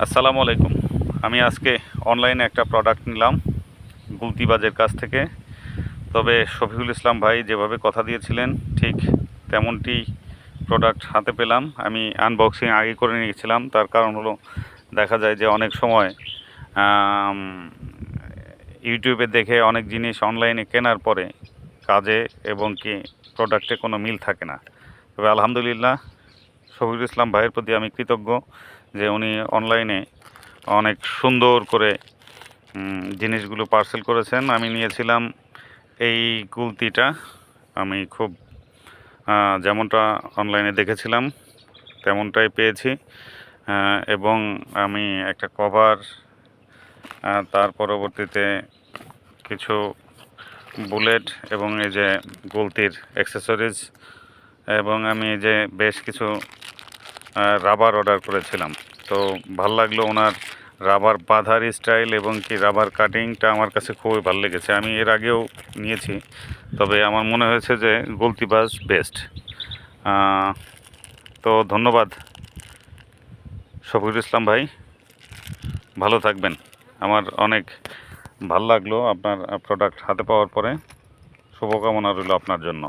আসসালামু আলাইকুম। আমি আজকে অনলাইনে একটা প্রোডাক্ট নিলাম গুলতিবাজের কাছ থেকে। তবে শফিকুল ইসলাম ভাই যেভাবে কথা দিয়েছিলেন ঠিক তেমনটি প্রোডাক্ট হাতে পেলাম। আমি আনবক্সিং আগে করে নিয়েছিলাম, তার কারণ হলো দেখা যায় যে অনেক সময় ইউটিউবে দেখে অনেক জিনিস অনলাইনে কেনার পরে কাজে এবং কি প্রোডাক্টে কোনো মিল থাকে না। তবে আলহামদুলিল্লাহ শফিকুল ইসলাম ভাইয়ের প্রতি আমি কৃতজ্ঞ যে উনি অনলাইনে অনেক সুন্দর করে জিনিসগুলো পার্সেল করেছেন। আমি নিয়েছিলাম এই কুলতিটা, আমি খুব যেমনটা অনলাইনে দেখেছিলাম তেমনটাই পেয়েছি, এবং আমি একটা কভার, তার পরবর্তীতে কিছু বুলেট এবং এই যে গুলতির অ্যাক্সেসরিজ, এবং আমি এই যে বেশ কিছু রাবার অর্ডার করেছিলাম। তো ভাল লাগলো ওনার রাবার বাঁধার স্টাইল এবং কি রাবার কাটিংটা আমার কাছে খুবই ভালো লেগেছে। আমি এর আগেও নিয়েছি, তবে আমার মনে হয়েছে যে গুলতিবাজ বেস্ট। তো ধন্যবাদ শফিকুল ইসলাম ভাই, ভালো থাকবেন। আমার অনেক ভাল লাগলো আপনার প্রোডাক্ট হাতে পাওয়ার পরে। শুভকামনা রইল আপনার জন্য।